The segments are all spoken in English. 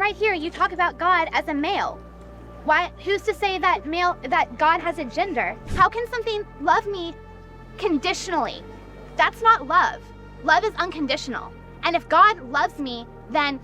right here, you talk about God as a male. Why? Who's to say that God has a gender? How can something love me conditionally? That's not love. Love is unconditional. And if God loves me, then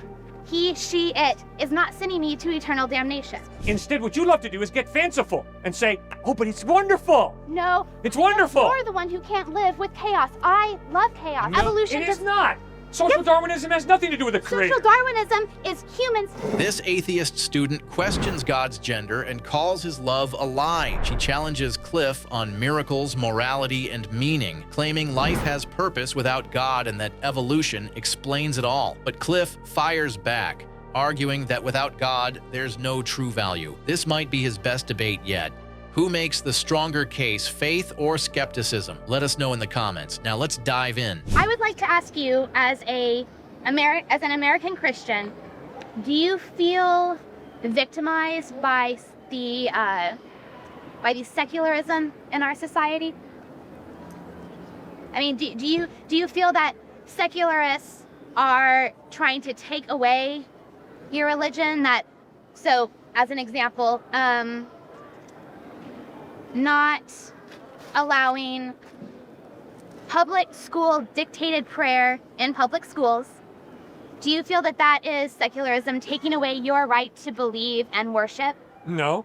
he, she, it is not sending me to eternal damnation. Instead, what you love to do is get fanciful and say, oh, but it's wonderful. No. It's wonderful. You're the one who can't live with chaos. I love chaos. No, Evolution it is not. Social Darwinism has nothing to do with the creator. Social Darwinism is humans. This atheist student questions God's gender and calls his love a lie. She challenges Cliffe on miracles, morality, and meaning, claiming life has purpose without God and that evolution explains it all. But Cliffe fires back, arguing that without God, there's no true value. This might be his best debate yet. Who makes the stronger case, faith or skepticism? Let us know in the comments. Now let's dive in. I would like to ask you, as an American Christian, do you feel victimized by the secularism in our society? I mean, do you feel that secularists are trying to take away your religion? So, as an example, not allowing public school dictated prayer in public schools. Do you feel that that is secularism taking away your right to believe and worship? No.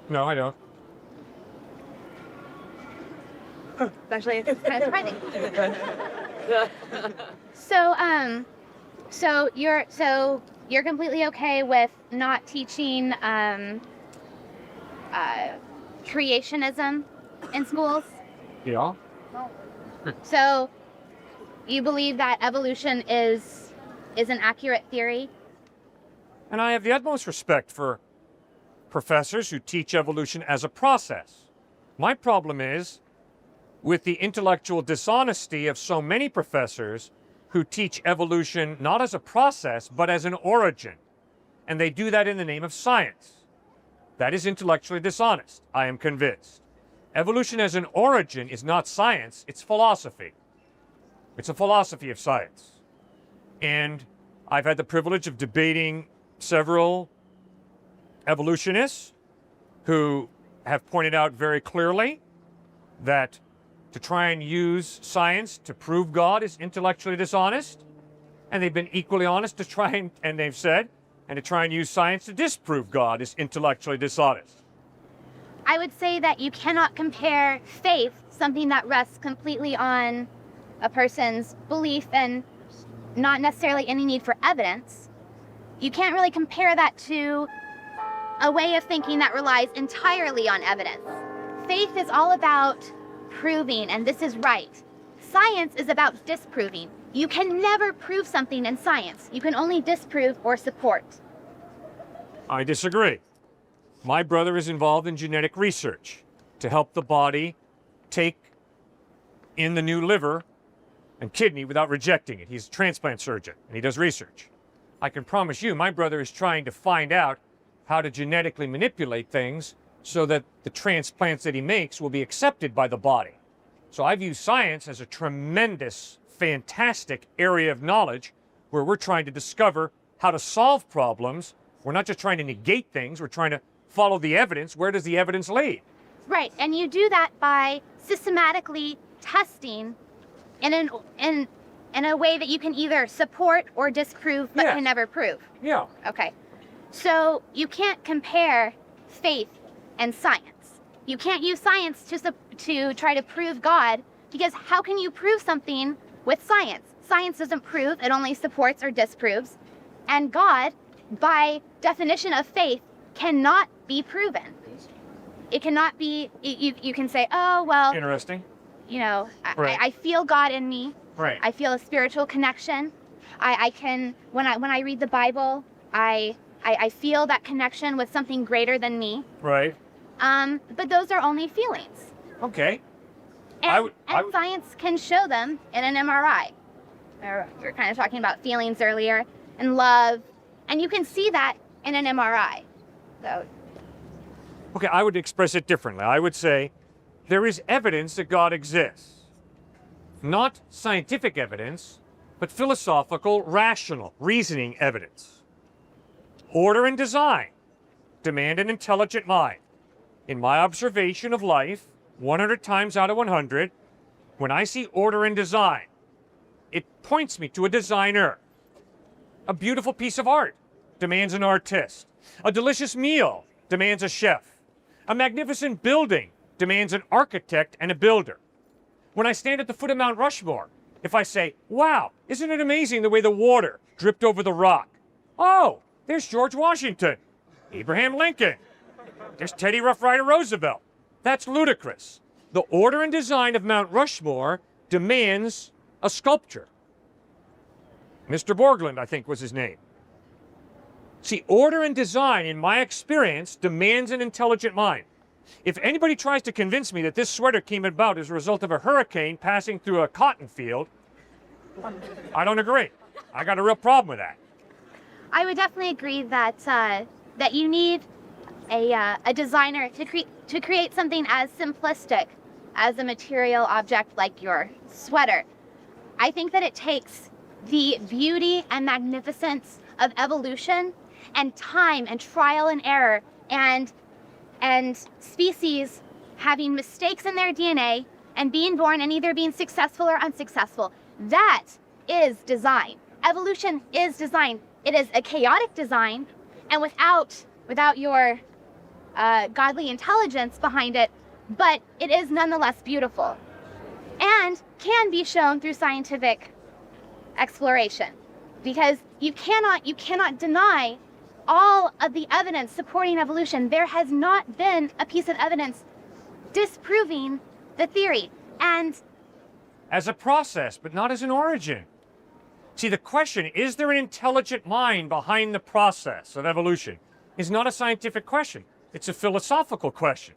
No, I don't. Actually, it's kind of surprising. So you're completely okay with not teaching creationism in schools? Yeah. So you believe that evolution is an accurate theory? And I have the utmost respect for professors who teach evolution as a process. My problem is with the intellectual dishonesty of so many professors who teach evolution not as a process, but as an origin. And they do that in the name of science. That is intellectually dishonest, I am convinced. Evolution as an origin is not science, it's philosophy. It's a philosophy of science. And I've had the privilege of debating several evolutionists who have pointed out very clearly that to try and use science to prove God is intellectually dishonest. And they've been equally honest to try and they've said, and to try and use science to disprove God is intellectually dishonest. I would say that you cannot compare faith, something that rests completely on a person's belief and not necessarily any need for evidence. You can't really compare that to a way of thinking that relies entirely on evidence. Faith is all about proving, and this is right. Science is about disproving. You can never prove something in science. You can only disprove or support. I disagree. My brother is involved in genetic research to help the body take in the new liver and kidney without rejecting it. He's a transplant surgeon, and he does research. I can promise you, my brother is trying to find out how to genetically manipulate things so that the transplants that he makes will be accepted by the body. So I view science as a tremendous, fantastic area of knowledge where we're trying to discover how to solve problems. We're not just trying to negate things, we're trying to follow the evidence. Where does the evidence lead? Right, and you do that by systematically testing in a way that you can either support or disprove, but can never prove. Yeah. Okay. So you can't compare faith and science. You can't use science to try to prove God, because how can you prove something with science? Science doesn't prove, it only supports or disproves. And God, by definition of faith, cannot be proven. It cannot be, you can say, oh, well. Interesting. You know, Right. I feel God in me. Right. I feel a spiritual connection. I can, when I read the Bible, I feel that connection with something greater than me. Right. But those are only feelings. Okay. And science can show them in an MRI. We were kind of talking about feelings earlier, and love, and you can see that in an MRI. So. Okay, I would express it differently. I would say there is evidence that God exists. Not scientific evidence, but philosophical, rational, reasoning evidence. Order and design demand an intelligent mind. In my observation of life, 100 times out of 100, when I see order and design, it points me to a designer. A beautiful piece of art demands an artist. A delicious meal demands a chef. A magnificent building demands an architect and a builder. When I stand at the foot of Mount Rushmore, if I say, wow, isn't it amazing the way the water dripped over the rock? Oh, there's George Washington, Abraham Lincoln, there's Teddy Rough Rider Roosevelt. That's ludicrous. The order and design of Mount Rushmore demands a sculpture. Mr. Borgland, I think was his name. See, order and design, in my experience, demands an intelligent mind. If anybody tries to convince me that this sweater came about as a result of a hurricane passing through a cotton field, I don't agree. I got a real problem with that. I would definitely agree that that you need a designer to create something as simplistic as a material object like your sweater. I think that it takes the beauty and magnificence of evolution and time and trial and error and species having mistakes in their DNA and being born and either being successful or unsuccessful. That is design. Evolution is design. It is a chaotic design, and without your godly intelligence behind it, but it is nonetheless beautiful and can be shown through scientific exploration, because you cannot deny all of the evidence supporting evolution. There has not been a piece of evidence disproving the theory, and As a process, but not as an origin. See, the question, is there an intelligent mind behind the process of evolution, is not a scientific question. It's a philosophical question.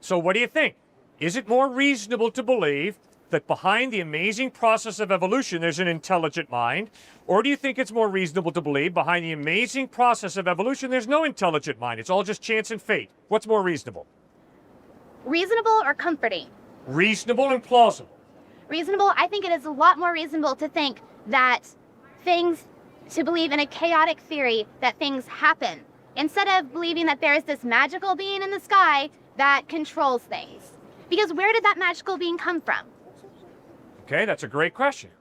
So what do you think? Is it more reasonable to believe that behind the amazing process of evolution there's an intelligent mind? Or do you think it's more reasonable to believe behind the amazing process of evolution there's no intelligent mind? It's all just chance and fate. What's more reasonable? reasonable or comforting? Reasonable and plausible. Reasonable, I think it is a lot more reasonable to think that to believe in a chaotic theory that things happen, instead of believing that there is this magical being in the sky that controls things. Because where did that magical being come from? Okay, that's a great question.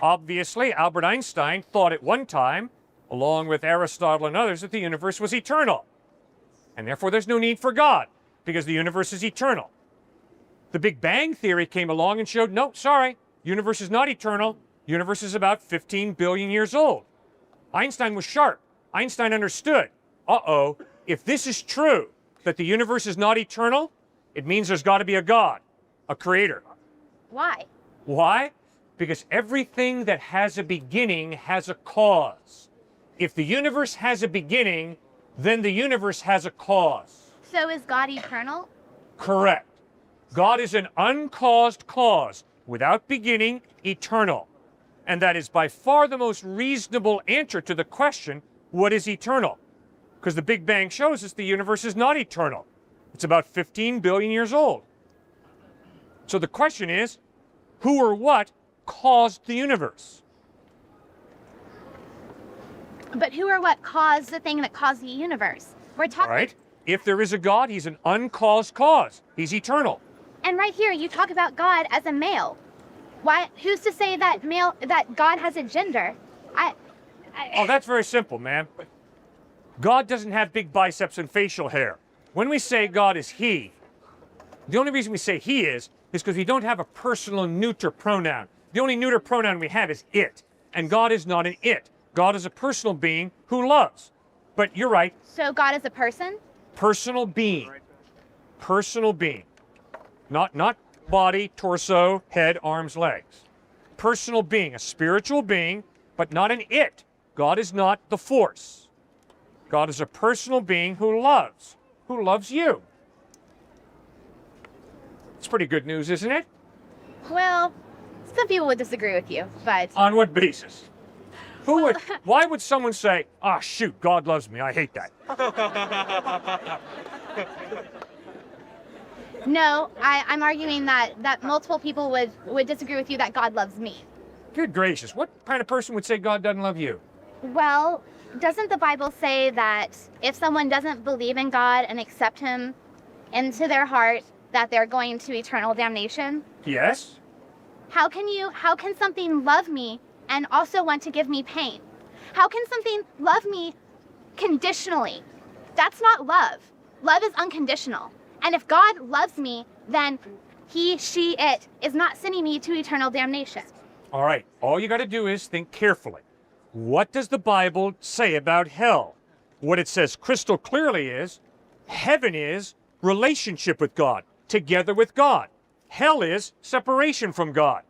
Obviously, Albert Einstein thought at one time, along with Aristotle and others, that the universe was eternal. And therefore there's no need for God, because the universe is eternal. The Big Bang Theory came along and showed, no, sorry, universe is not eternal. Universe is about 15 billion years old. Einstein was sharp. Einstein understood, uh-oh, if this is true, that the universe is not eternal, it means there's got to be a God, a creator. Why? Why? Because everything that has a beginning has a cause. If the universe has a beginning, then the universe has a cause. So is God eternal? Correct. God is an uncaused cause, without beginning, eternal. And that is by far the most reasonable answer to the question, what is eternal? Because the Big Bang shows us the universe is not eternal. It's about 15 billion years old. So the question is, who or what caused the universe? But who or what caused the thing that caused the universe? We're talking. All right? If there is a God, he's an uncaused cause. He's eternal. And right here, you talk about God as a male. Why? Who's to say that God has a gender? Oh, that's very simple, man. God doesn't have big biceps and facial hair. When we say God is he, the only reason we say he is because we don't have a personal neuter pronoun. The only neuter pronoun we have is it. And God is not an it. God is a personal being who loves. But you're right. So God is a person? Personal being. Personal being. Not body, torso, head, arms, legs. Personal being, a spiritual being, but not an it. God is not the force. God is a personal being who loves you. It's pretty good news, isn't it? Well, some people would disagree with you, but... On what basis? Why would someone say, ah, shoot, God loves me, I hate that? No, I'm arguing that multiple people would disagree with you that God loves me. Good gracious, what kind of person would say God doesn't love you? Well, doesn't the Bible say that if someone doesn't believe in God and accept him into their heart, that they're going to eternal damnation? Yes. How can something love me and also want to give me pain? How can something love me conditionally? That's not love. Love is unconditional. And if God loves me, then he, she, it is not sending me to eternal damnation. All right. All you got to do is think carefully. What does the Bible say about hell? What it says crystal clearly is heaven is relationship with God, together with God. Hell is separation from God.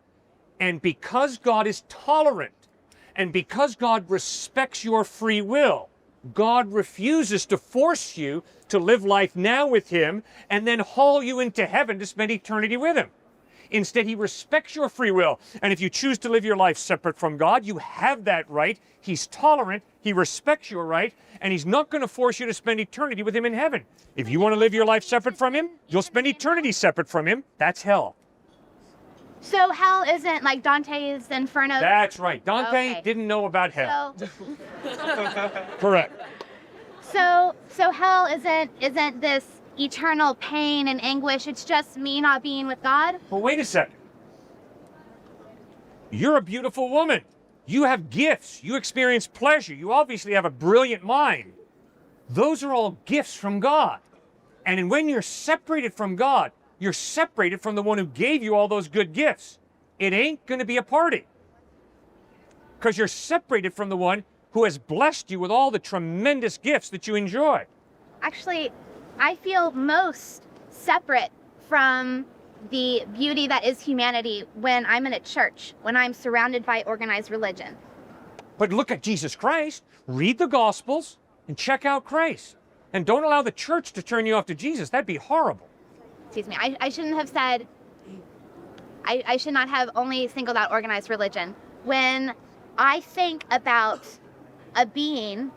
And because God is tolerant, and because God respects your free will, God refuses to force you to live life now with him and then haul you into heaven to spend eternity with him. Instead, he respects your free will. And if you choose to live your life separate from God, you have that right. He's tolerant. He respects your right. And he's not going to force you to spend eternity with him in heaven. If you want to live your life separate from him, you'll spend eternity separate from him. That's hell. So hell isn't like Dante's Inferno? That's right. Dante didn't know about hell. Correct. So hell isn't this eternal pain and anguish. It's just me not being with God. Well, wait a second. You're a beautiful woman. You have gifts. You experience pleasure. You obviously have a brilliant mind. Those are all gifts from God. And when you're separated from God, you're separated from the one who gave you all those good gifts. It ain't going to be a party. Because you're separated from the one who has blessed you with all the tremendous gifts that you enjoy. Actually, I feel most separate from the beauty that is humanity when I'm in a church, when I'm surrounded by organized religion. But look at Jesus Christ. Read the Gospels and check out Christ. And don't allow the church to turn you off to Jesus. That'd be horrible. Excuse me, I shouldn't have said, I should not have only singled out organized religion. When I think about a being,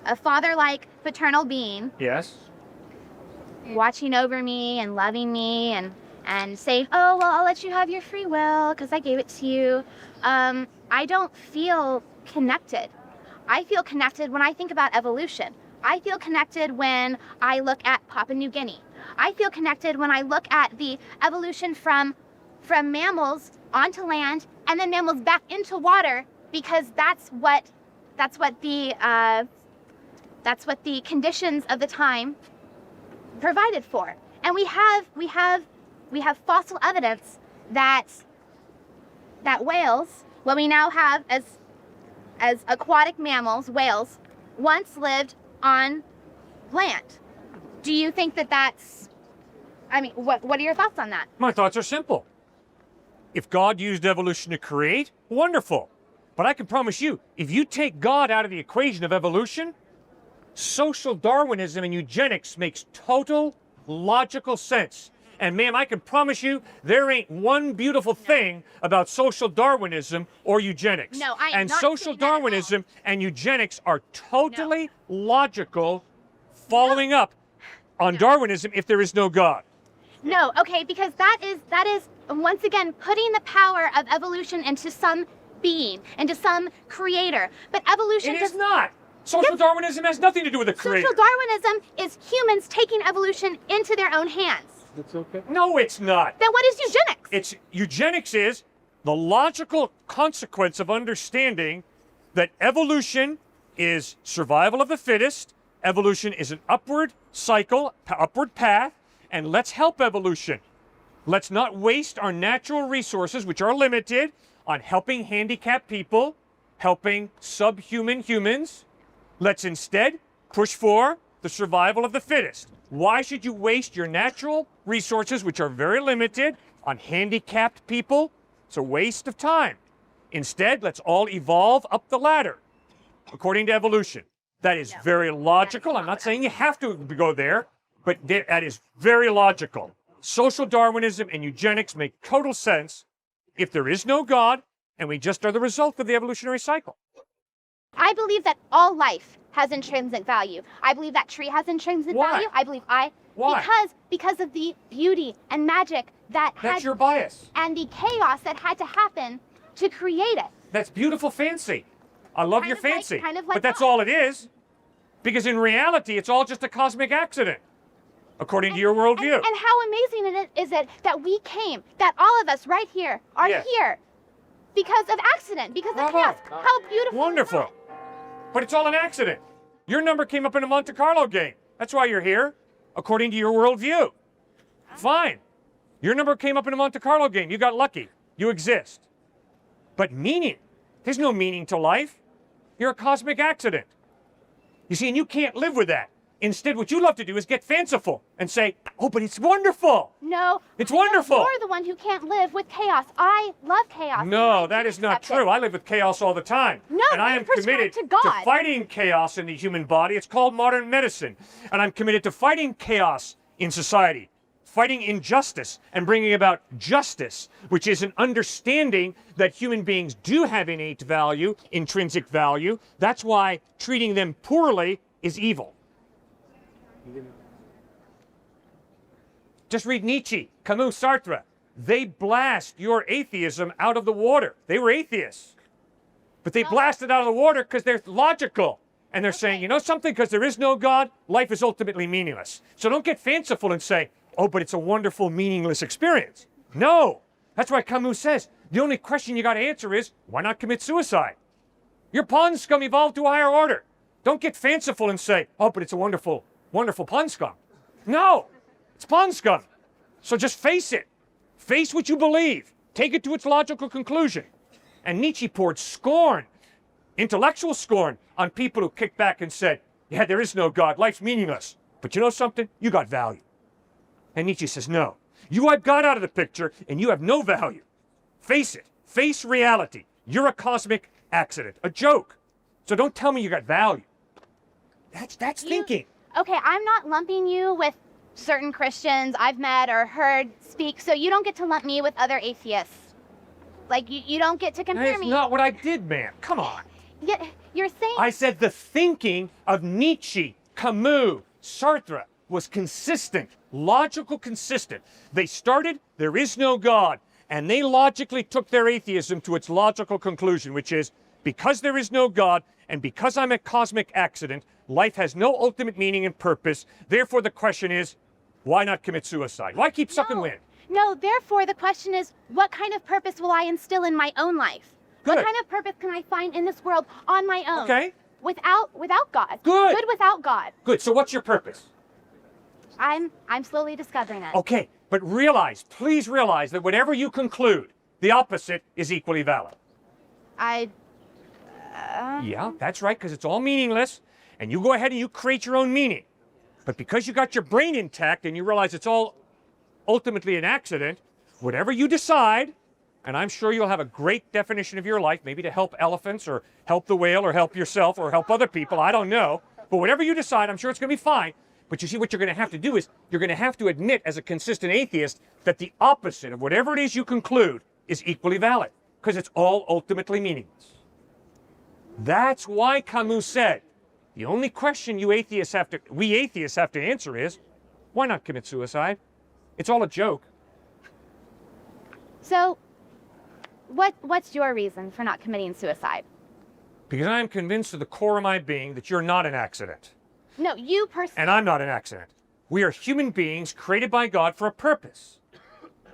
a father-like paternal being, Yes. watching over me and loving me and saying, oh, well, I'll let you have your free will because I gave it to you. I don't feel connected. I feel connected when I think about evolution. I feel connected when I look at Papua New Guinea. I feel connected when I look at the evolution from mammals onto land and then mammals back into water, because that's what the conditions of the time provided for. And we have fossil evidence that whales, what we now have as aquatic mammals, whales, once lived on land. Do you think that's, I mean, what are your thoughts on that? My thoughts are simple. If God used evolution to create, wonderful. But I can promise you, if you take God out of the equation of evolution, social Darwinism and eugenics makes total logical sense. And ma'am, I can promise you, there ain't one beautiful thing about social Darwinism or eugenics. No, I am and not social saying that at all. Darwinism and eugenics are totally logical, following up on Darwinism if there is no God. No, okay, because that is once again putting the power of evolution into some being, into some creator. But evolution It is not. Social Darwinism has nothing to do with the creator. Social Darwinism is humans taking evolution into their own hands. It's okay. No, it's not. Then what is eugenics? Eugenics is the logical consequence of understanding that evolution is survival of the fittest, evolution is an upward cycle, upward path, and let's help evolution. Let's not waste our natural resources, which are limited, on helping handicapped people, helping subhuman humans. Let's instead push for the survival of the fittest. Why should you waste your natural resources, which are very limited, on handicapped people? It's a waste of time. Instead, let's all evolve up the ladder, according to evolution. That is very logical. I'm not saying you have to go there, but that is very logical. Social Darwinism and eugenics make total sense if there is no God, and we just are the result of the evolutionary cycle. I believe that all life has intrinsic value. I believe that tree has intrinsic Why? value. I believe Why? Because of the beauty and magic That's had your bias. and the chaos that had to happen to create it. That's beautiful fancy. I love Kind your of like- fancy, kind of like but that's God. all it is. Because in reality, it's all just a cosmic accident, according to your worldview. And how amazing is it that we came, that all of us right here are Yes. here because of accident, because of Bravo. chaos. How beautiful. is Wonderful. that? But it's all an accident. Your number came up in a Monte Carlo game. That's why you're here, according to your worldview. Fine. Your number came up in a Monte Carlo game. You got lucky. You exist. But meaning, there's no meaning to life. You're a cosmic accident. You see, and you can't live with that. Instead, what you love to do is get fanciful and say, oh, but it's wonderful. No. It's wonderful. You're the one who can't live with chaos. I love chaos. No, and that I is not accept it. true. I live with chaos all the time. No, and I you am prescribe committed to God. fighting chaos in the human body. It's called modern medicine. And I'm committed to fighting chaos in society, fighting injustice, and bringing about justice, which is an understanding that human beings do have innate value, intrinsic value. That's why treating them poorly is evil. Just read Nietzsche, Camus, Sartre. They blast your atheism out of the water. They were atheists. But they blast it out of the water because they're logical. And they're saying, you know something? Because there is no God, life is ultimately meaningless. So don't get fanciful and say, oh, but it's a wonderful, meaningless experience. No. That's why Camus says, the only question you got to answer is, why not commit suicide? Your pond scum evolved to a higher order. Don't get fanciful and say, oh, but it's a wonderful, wonderful pond scum. No. It's pond scum. So just face it. Face what you believe. Take it to its logical conclusion. And Nietzsche poured scorn, intellectual scorn, on people who kicked back and said, yeah, there is no God. Life's meaningless. But you know something? You got value. And Nietzsche says, no. You wipe God out of the picture, and you have no value. Face it. Face reality. You're a cosmic accident. A joke. So don't tell me you got value. That's thinking. Okay, I'm not lumping you with certain Christians I've met or heard speak, so you don't get to lump me with other atheists. Like, you don't get to compare That's me. not what I did, man. Come on. Yeah, you're saying... I said the thinking of Nietzsche, Camus, Sartre was consistent, logical consistent. They started, there is no God, and they logically took their atheism to its logical conclusion, which is, because there is no God, and because I'm a cosmic accident, life has no ultimate meaning and purpose. Therefore, the question is, why not commit suicide? Why keep sucking wind? No, therefore, the question is, what kind of purpose will I instill in my own life? Good. What kind of purpose can I find in this world on my own? Okay. Without God. Good. Good without God. Good. So what's your purpose? I'm slowly discovering it. Okay. But realize, please realize that whatever you conclude, the opposite is equally valid. Yeah, that's right, because it's all meaningless, and you go ahead and you create your own meaning. But because you got your brain intact and you realize it's all ultimately an accident, whatever you decide, and I'm sure you'll have a great definition of your life, maybe to help elephants or help the whale or help yourself or help other people, I don't know. But whatever you decide, I'm sure it's going to be fine. But you see, what you're going to have to do is you're going to have to admit as a consistent atheist that the opposite of whatever it is you conclude is equally valid, because it's all ultimately meaningless. That's why Camus said, the only question we atheists have to answer is, why not commit suicide? It's all a joke. So, what's your reason for not committing suicide? Because I am convinced to the core of my being that you're not an accident. No, you personally. And I'm not an accident. We are human beings created by God for a purpose.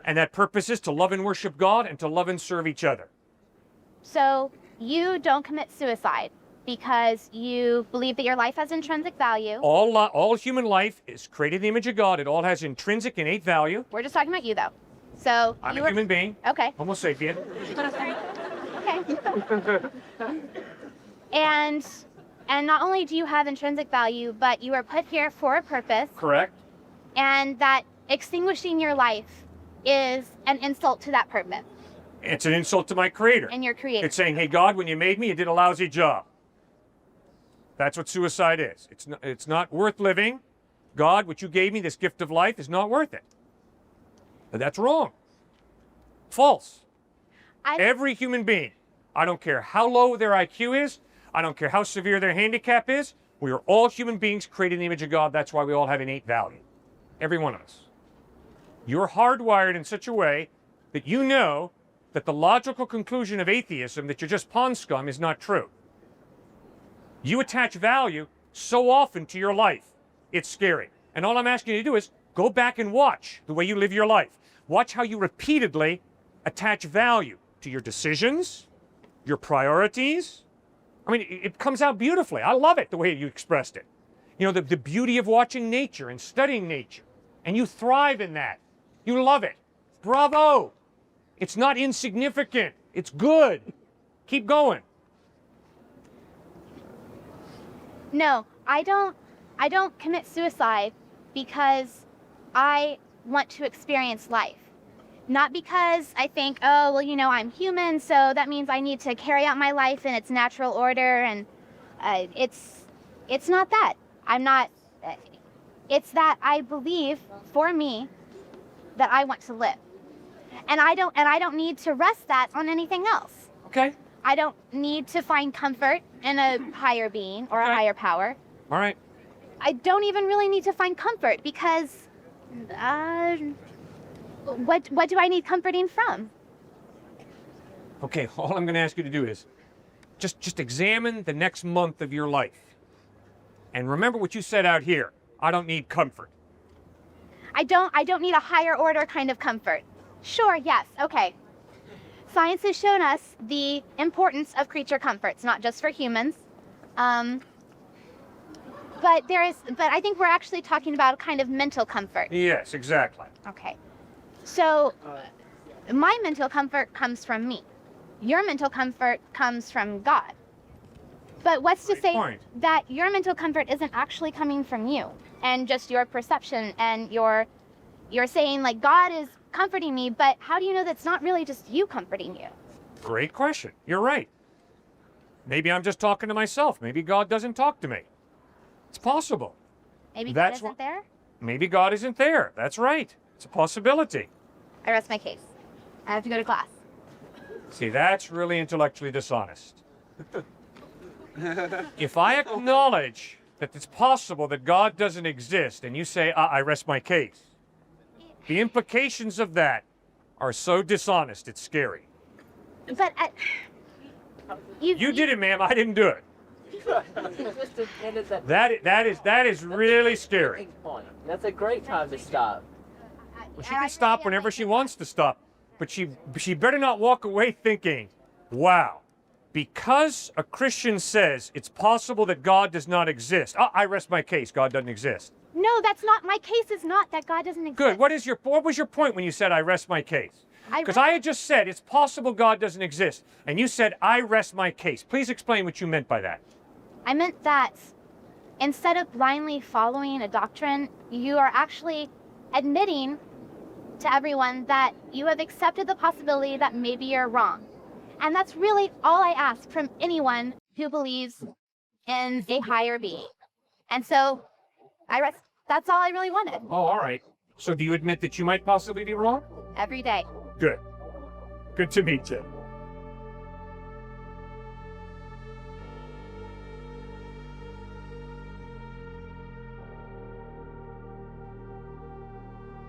And that purpose is to love and worship God and to love and serve each other. So, you don't commit suicide because you believe that your life has intrinsic value. All human life is created in the image of God. It all has intrinsic innate value. We're just talking about you, though. So I'm you a human being. Okay. Homo sapien. Okay. And not only do you have intrinsic value, but you are put here for a purpose. Correct. And that extinguishing your life is an insult to that purpose. It's an insult to my creator. And your creator. It's saying, hey, God, when you made me, you did a lousy job. That's what suicide is. It's not worth living. God, what you gave me, this gift of life, is not worth it. But that's wrong. False. Every human being, I don't care how low their IQ is, I don't care how severe their handicap is, we are all human beings created in the image of God. That's why we all have innate value. Every one of us. You're hardwired in such a way that you know that the logical conclusion of atheism, that you're just pond scum, is not true. You attach value so often to your life. It's scary. And all I'm asking you to do is go back and watch the way you live your life. Watch how you repeatedly attach value to your decisions, your priorities. I mean, it comes out beautifully. I love it, the way you expressed it. You know, the beauty of watching nature and studying nature. And you thrive in that. You love it. Bravo. It's not insignificant. It's good. Keep going. No, I don't commit suicide because I want to experience life. Not because I think, oh, well, you know, I'm human, so that means I need to carry out my life in its natural order, and it's not that. I'm not, it's that I believe, for me, that I want to live. And I don't need to rest that on anything else. Okay. I don't need to find comfort in a higher being or a higher power. All right. I don't even really need to find comfort because what do I need comforting from? Okay, all I'm going to ask you to do is just examine the next month of your life. And remember what you said out here. I don't need comfort. I don't need a higher order kind of comfort. Sure, yes, okay. Science has shown us the importance of creature comforts, not just for humans. But I think we're actually talking about a kind of mental comfort. Yes, exactly. Okay. So my mental comfort comes from me. Your mental comfort comes from God. But what's to say that your mental comfort isn't actually coming from you and just your perception, and you're saying like God is comforting me, but how do you know that's not really just you comforting you? Great question. You're right. Maybe I'm just talking to myself. Maybe God doesn't talk to me. It's possible. Maybe God isn't there? Maybe God isn't there. That's right. It's a possibility. I rest my case. I have to go to class. See, that's really intellectually dishonest. If I acknowledge that it's possible that God doesn't exist, and you say, I rest my case, the implications of that are so dishonest, it's scary. But you did it, ma'am. I didn't do it. That is really scary. That's a great time to stop. Well, she can stop whenever she wants to stop, but she better not walk away thinking, wow, because a Christian says it's possible that God does not exist. I rest my case. God doesn't exist. No, that's not, my case is not that God doesn't exist. Good. What was your point when you said I rest my case? Because I had just said it's possible God doesn't exist, and you said I rest my case. Please explain what you meant by that. I meant that instead of blindly following a doctrine, you are actually admitting to everyone that you have accepted the possibility that maybe you're wrong. And that's really all I ask from anyone who believes in a higher being. And so that's all I really wanted. Oh, all right. So do you admit that you might possibly be wrong? Every day. Good. Good to meet you.